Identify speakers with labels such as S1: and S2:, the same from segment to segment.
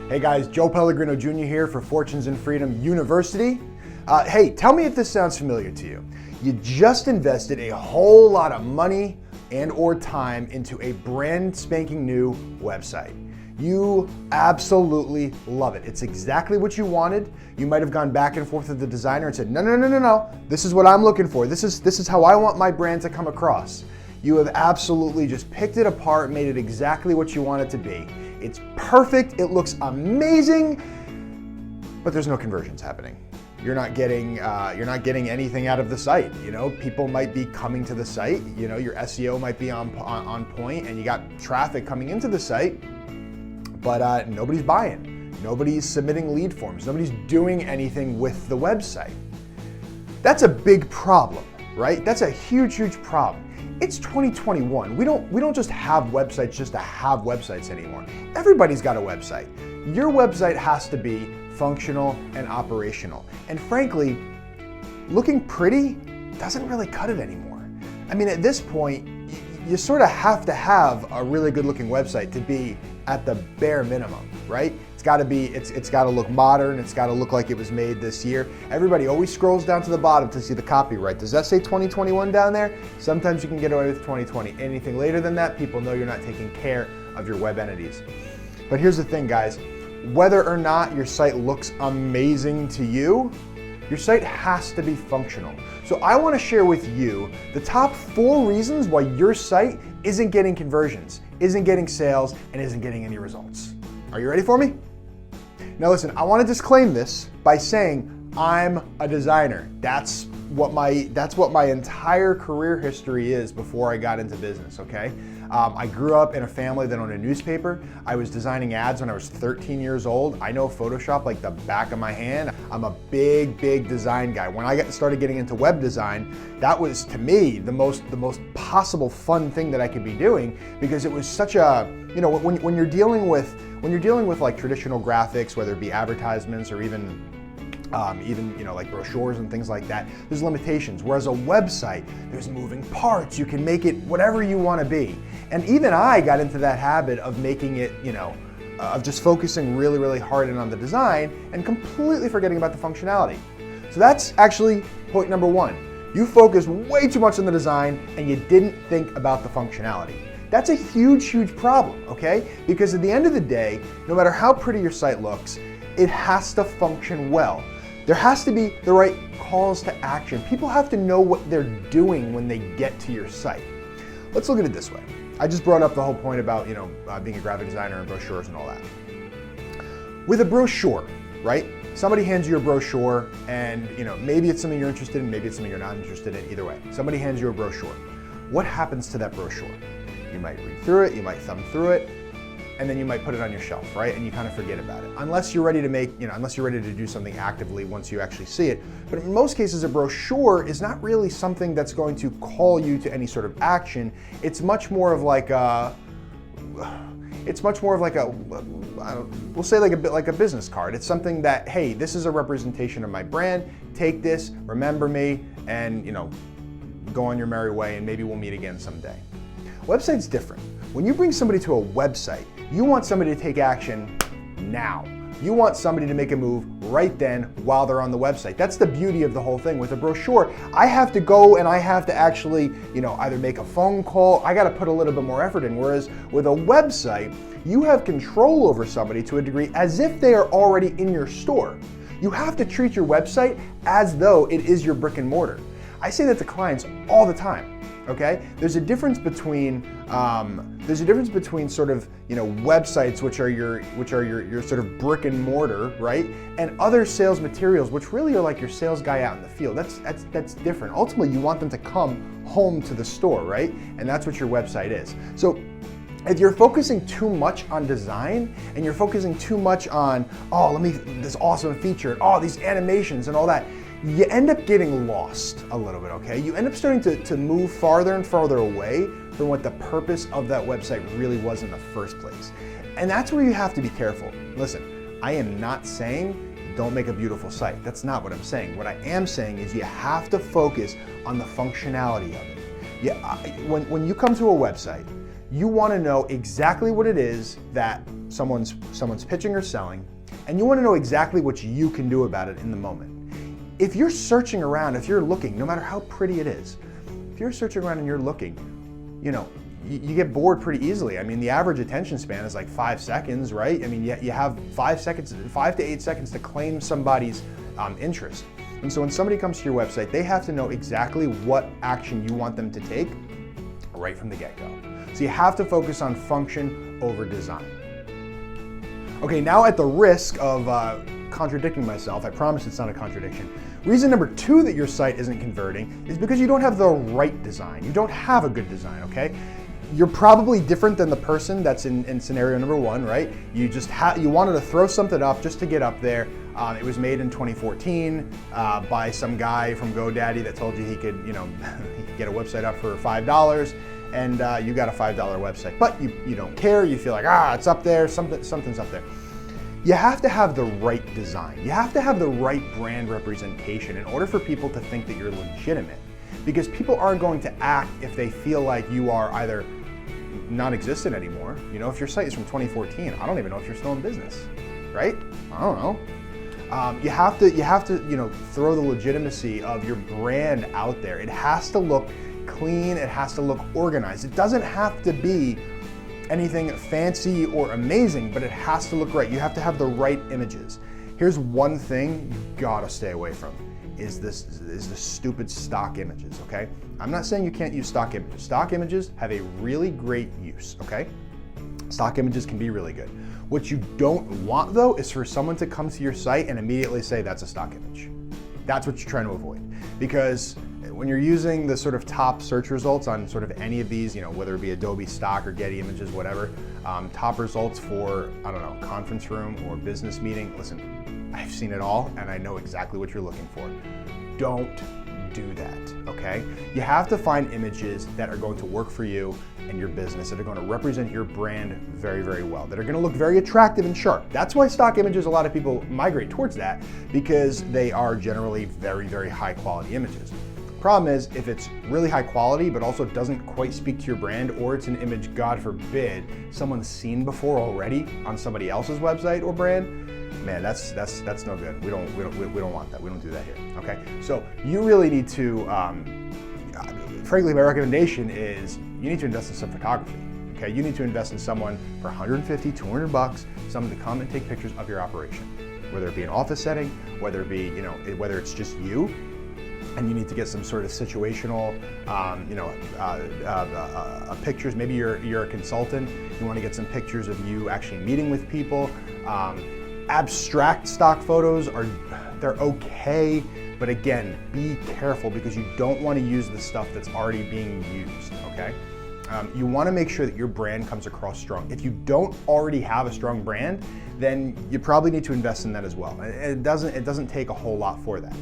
S1: Hey guys, Joe Pellegrino Jr. here for Fortunes and Freedom University. Hey, tell me if this sounds familiar to you. You just invested a whole lot of money and or time into a brand spanking new website. You absolutely love it. It's exactly what you wanted. You might have gone back and forth with the designer and said, no, this is what I'm looking for. This is how I want my brand to come across. You have absolutely just picked it apart, made it exactly what you want it to be. It's perfect, it looks amazing, but there's no conversions happening. You're not getting anything out of the site. You know, people might be coming to the site. You know, your SEO might be on point, and you got traffic coming into the site, but nobody's buying. Nobody's submitting lead forms. Nobody's doing anything with the website. That's a big problem, right? That's a huge, huge problem. It's 2021. We don't just have websites just to have websites anymore. Everybody's got a website. Your website has to be functional and operational. And frankly, looking pretty doesn't really cut it anymore. I mean, at this point, you sort of have to have a really good looking website to be at the bare minimum, right? It's got to look modern. It's got to look like it was made this year. Everybody always scrolls down to the bottom to see the copyright. Does that say 2021 down there? Sometimes you can get away with 2020. Anything later than that, people know you're not taking care of your web entities. But here's the thing, guys. Whether or not your site looks amazing to you, your site has to be functional. So I want to share with you the top 4 reasons why your site isn't getting conversions, isn't getting sales, and isn't getting any results. Are you ready for me? Now listen, I want to disclaim this by saying I'm a designer. That's what my entire career history is before I got into business, okay? I grew up in a family that owned a newspaper. I was designing ads when I was 13 years old. I know Photoshop like the back of my hand. I'm a big design guy. When I started getting into web design, that was to me the most possible fun thing that I could be doing, because it was such a, you know, when you're dealing with like traditional graphics, whether it be advertisements or even you know, like brochures and things like that, there's limitations. Whereas a website, there's moving parts. You can make it whatever you want to be. And even I got into that habit of making it, you know, of just focusing really hard in on the design and completely forgetting about the functionality. So that's actually point number 1. You focused way too much on the design and you didn't think about the functionality. That's a huge problem, okay? Because at the end of the day, no matter how pretty your site looks, it has to function well. There has to be the right calls to action. People have to know what they're doing when they get to your site. Let's look at it this way. I just brought up the whole point about, you know, being a graphic designer and brochures and all that. With a brochure, right? Somebody hands you a brochure and, you know, maybe it's something you're interested in, maybe it's something you're not interested in, either way. Somebody hands you a brochure. What happens to that brochure? You might read through it, you might thumb through it, and then you might put it on your shelf, right? And you kind of forget about it. Unless you're ready to unless you're ready to do something actively once you actually see it. But in most cases, a brochure is not really something that's going to call you to any sort of action. It's much more of like a, we'll say like a bit like a business card. It's something that, hey, this is a representation of my brand. Take this, remember me, and, you know, go on your merry way, and maybe we'll meet again someday. Website's different. When you bring somebody to a website, you want somebody to take action now. You want somebody to make a move right then while they're on the website. That's the beauty of the whole thing. With a brochure, I have to go and I have to actually, you know, either make a phone call. I got to put a little bit more effort in. Whereas with a website, you have control over somebody to a degree as if they are already in your store. You have to treat your website as though it is your brick and mortar. I say that to clients all the time. Okay, there's a difference between sort of, you know, websites which are your sort of brick and mortar, right, and other sales materials which really are like your sales guy out in the field. That's different. Ultimately, you want them to come home to the store, right, and that's what your website is. So if you're focusing too much on design and you're focusing too much on, this awesome feature, these animations and all that, you end up getting lost a little bit, okay? You end up starting to move farther and farther away from what the purpose of that website really was in the first place. And that's where you have to be careful. Listen, I am not saying don't make a beautiful site. That's not what I'm saying. What I am saying is you have to focus on the functionality of it. When you come to a website, you want to know exactly what it is that someone's pitching or selling, and you want to know exactly what you can do about it in the moment. If you're searching around, if you're looking, no matter how pretty it is, if you're searching around and you're looking, you get bored pretty easily. I mean, the average attention span is like 5 seconds, right? I mean, you have 5 seconds, 5 to 8 seconds to claim somebody's interest. And so when somebody comes to your website, they have to know exactly what action you want them to take right from the get-go. So you have to focus on function over design. Okay, now at the risk of contradicting myself, I promise it's not a contradiction. Reason number 2 that your site isn't converting is because you don't have the right design. You don't have a good design, okay? You're probably different than the person that's in scenario number 1, right? You wanted to throw something up just to get up there. It was made in 2014 by some guy from GoDaddy that told you he could, he could get a website up for $5, and you got a $5 website. But you don't care. You feel like, it's up there. Something's up there. You have to have the right design. You have to have the right brand representation in order for people to think that you're legitimate. Because people aren't going to act if they feel like you are either non-existent anymore. If your site is from 2014, I don't even know if you're still in business, right? I don't know. You have to throw the legitimacy of your brand out there. It has to look clean. It has to look organized. It doesn't have to be anything fancy or amazing, but it has to look right. You have to have the right images. Here's one thing you gotta stay away from is the stupid stock images, okay? I'm not saying you can't use stock images. Stock images have a really great use, okay? Stock images can be really good. What you don't want though is for someone to come to your site and immediately say that's a stock image. That's what you're trying to avoid. Because when you're using the sort of top search results on sort of any of these, whether it be Adobe stock or Getty Images, whatever, top results for, I don't know, conference room or business meeting, listen, I've seen it all and I know exactly what you're looking for. Don't do that, okay? You have to find images that are going to work for you and your business, that are going to represent your brand very, very well, that are going to look very attractive and sharp. That's why stock images, a lot of people migrate towards that, because they are generally very, very high quality images. Problem is, if it's really high quality but also doesn't quite speak to your brand, or it's an image, God forbid, someone's seen before already on somebody else's website or brand, man, that's no good. We don't want that. We don't do that here. Okay, so you really need to. Frankly, my recommendation is you need to invest in some photography. Okay, you need to invest in someone for $150, $200, someone to come and take pictures of your operation, whether it be an office setting, whether it be whether it's just you. And you need to get some sort of situational, pictures. Maybe you're a consultant. You want to get some pictures of you actually meeting with people. Abstract stock photos they're okay, but again, be careful because you don't want to use the stuff that's already being used. Okay. You want to make sure that your brand comes across strong. If you don't already have a strong brand, then you probably need to invest in that as well. It doesn't take a whole lot for that.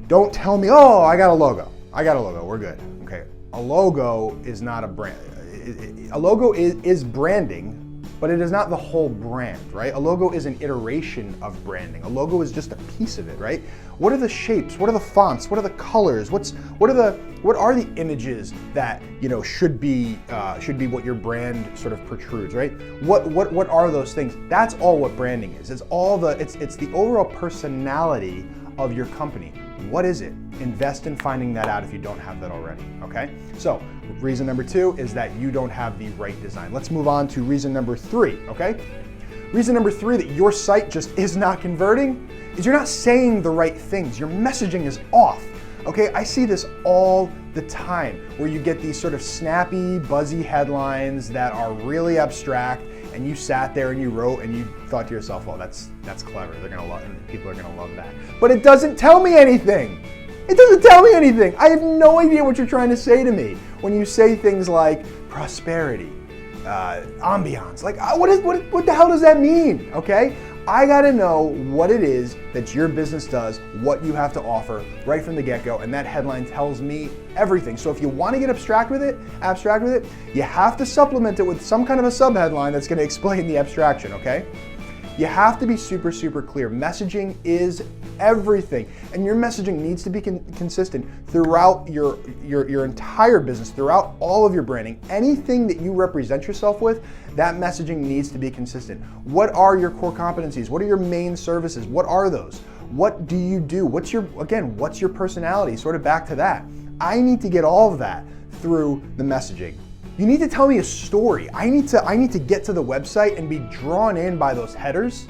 S1: Don't tell me, I got a logo. We're good. Okay. A logo is not a brand. A logo is branding, but it is not the whole brand, right? A logo is an iteration of branding. A logo is just a piece of it, right? What are the shapes? What are the fonts? What are the colors? What are the images that should be what your brand sort of protrudes, right? What are those things? That's all what branding is. It's the overall personality of your company. What is it? Invest in finding that out if you don't have that already, okay? So reason number 2 is that you don't have the right design. Let's move on to reason number 3, okay? Reason number 3 that your site just is not converting is you're not saying the right things. Your messaging is off, okay? I see this all the time where you get these sort of snappy, buzzy headlines that are really abstract, and you sat there and you wrote and you thought to yourself, well, that's clever. They're gonna love, and people are gonna love that. But it doesn't tell me anything. It doesn't tell me anything. I have no idea what you're trying to say to me when you say things like prosperity, ambiance. Like, what the hell does that mean? Okay, I gotta know what it is that your business does, what you have to offer right from the get-go, and that headline tells me everything. So if you want to get abstract with it, you have to supplement it with some kind of a sub-headline that's going to explain the abstraction, okay? You have to be super, super clear. Messaging is everything, and your messaging needs to be consistent throughout your entire business, throughout all of your branding. Anything that you represent yourself with, that messaging needs to be consistent. What are your core competencies? What are your main services? What are those? What do you do? What's your personality? Sort of back to that. I need to get all of that through the messaging. You need to tell me a story. I need to get to the website and be drawn in by those headers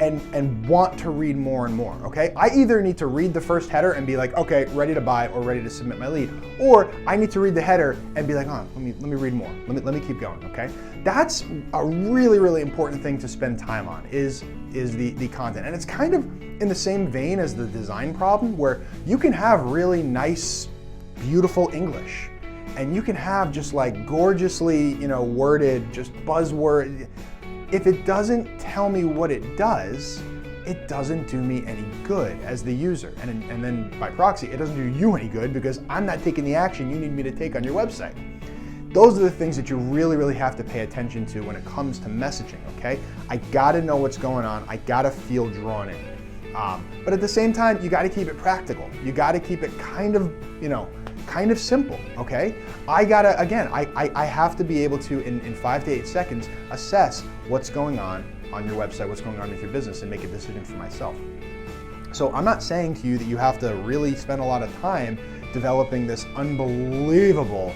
S1: and want to read more and more, okay? I either need to read the first header and be like, okay, ready to buy or ready to submit my lead, or I need to read the header and be like, oh, let me read more. Let me keep going, okay? That's a really, really important thing to spend time on is the content. And it's kind of in the same vein as the design problem, where you can have really nice, beautiful English, and you can have just like gorgeously, worded, just buzzword. If it doesn't tell me what it does, it doesn't do me any good as the user. And then by proxy, it doesn't do you any good because I'm not taking the action you need me to take on your website. Those are the things that you really, really have to pay attention to when it comes to messaging, okay? I gotta know what's going on. I gotta feel drawn in. But at the same time, you gotta keep it practical. You gotta keep it kind of simple, okay? I have to be able to, in 5 to 8 seconds, assess what's going on your website, what's going on with your business, and make a decision for myself. So I'm not saying to you that you have to really spend a lot of time developing this unbelievable,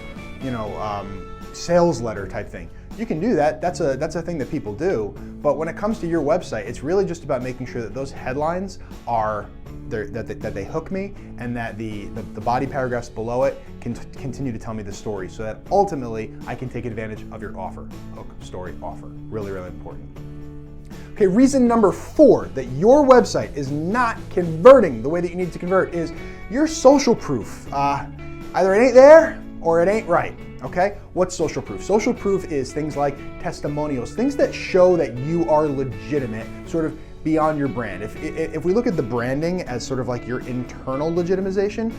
S1: sales letter type thing. You can do that. That's a thing that people do. But when it comes to your website, it's really just about making sure that those headlines are that they hook me, and that the body paragraphs below it can continue to tell me the story, so that ultimately I can take advantage of your offer. Hook, story, offer. Really, really important. Okay, reason number 4 that your website is not converting the way that you need to convert is your social proof. Either it ain't there or it ain't right. Okay, what's social proof? Social proof is things like testimonials, things that show that you are legitimate, sort of beyond your brand. If we look at the branding as sort of like your internal legitimization,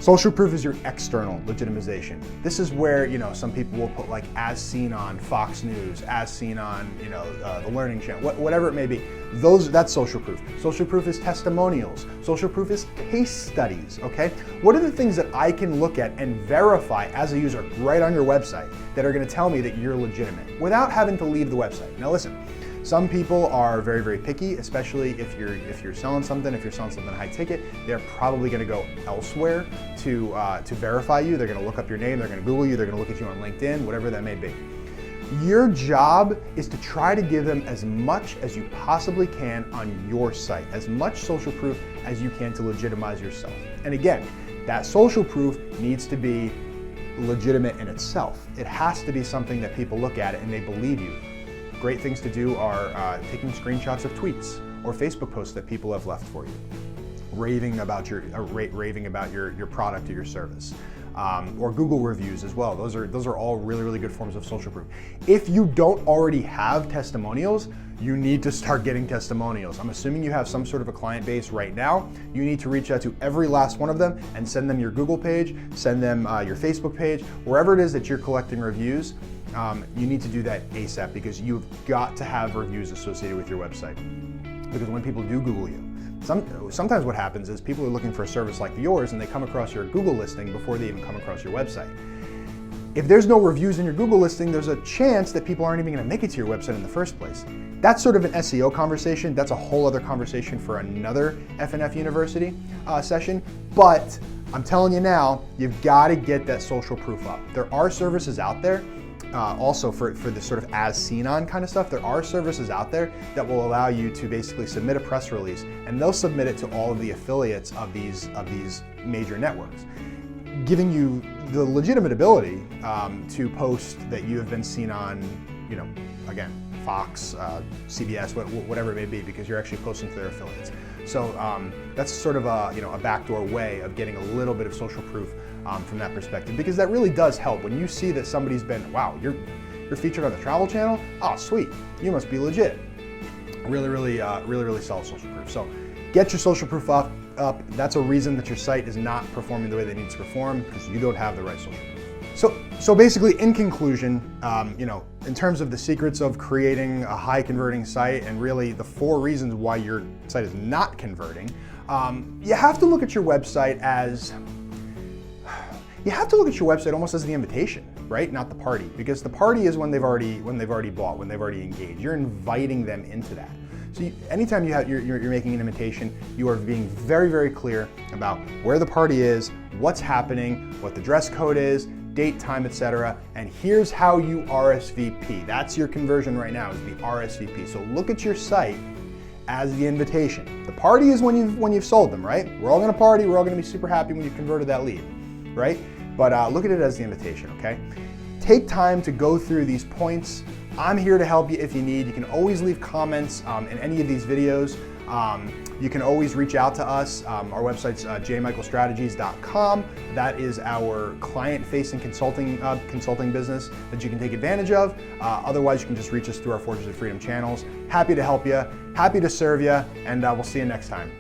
S1: social proof is your external legitimization. This is where, some people will put like as seen on Fox News, as seen on, the Learning Channel, whatever it may be. That's social proof. Social proof is testimonials. Social proof is case studies, okay? What are the things that I can look at and verify as a user right on your website that are gonna tell me that you're legitimate without having to leave the website? Now listen, some people are very, very picky, especially if you're selling something. If you're selling something high ticket, they're probably going to go elsewhere to verify you. They're going to look up your name. They're going to Google you. They're going to look at you on LinkedIn, whatever that may be. Your job is to try to give them as much as you possibly can on your site, as much social proof as you can to legitimize yourself. And again, that social proof needs to be legitimate in itself. It has to be something that people look at it and they believe you. Great things to do are taking screenshots of tweets or Facebook posts that people have left for you, raving about your product or your service, or Google reviews as well. Those are all really, really good forms of social proof. If you don't already have testimonials, you need to start getting testimonials. I'm assuming you have some sort of a client base right now. You need to reach out to every last one of them and send them your Google page, send them your Facebook page, wherever it is that you're collecting reviews. You need to do that ASAP, because you've got to have reviews associated with your website. Because when people do Google you, sometimes what happens is people are looking for a service like yours and they come across your Google listing before they even come across your website. If there's no reviews in your Google listing, there's a chance that people aren't even going to make it to your website in the first place. That's sort of an SEO conversation. That's a whole other conversation for another FNF University session. But I'm telling you now, you've got to get that social proof up. There are services out there. Also for this sort of as seen on kind of stuff, there are services out there that will allow you to basically submit a press release, and they'll submit it to all of the affiliates of these major networks, giving you the legitimate ability to post that you have been seen on, again, Fox, CBS, whatever it may be, because you're actually posting to their affiliates. So that's sort of a backdoor way of getting a little bit of social proof from that perspective, because that really does help. When you see that somebody's been, wow, you're featured on the Travel Channel, oh sweet, you must be legit. Really solid social proof. So get your social proof up. That's a reason that your site is not performing the way that it needs to perform, because you don't have the right social proof. So basically, in conclusion, in terms of the secrets of creating a high converting site and really the 4 reasons why your site is not converting, you have to look at your website almost as the invitation, right? Not the party, because the party is when they've already bought, when they've already engaged. You're inviting them into that. So anytime you're making an invitation, you are being very, very clear about where the party is, what's happening, what the dress code is, date, time, etc. And here's how you RSVP. That's your conversion right now, is the RSVP. So look at your site as the invitation. The party is when you've sold them, right? We're all gonna party, we're all gonna be super happy when you've converted that lead, right? But look at it as the invitation, okay? Take time to go through these points. I'm here to help you if you need. You can always leave comments in any of these videos. You can always reach out to us. Our website's jmichaelstrategies.com. That is our client-facing consulting business that you can take advantage of. Otherwise, you can just reach us through our Fortunes of Freedom channels. Happy to help you, happy to serve you, and we'll see you next time.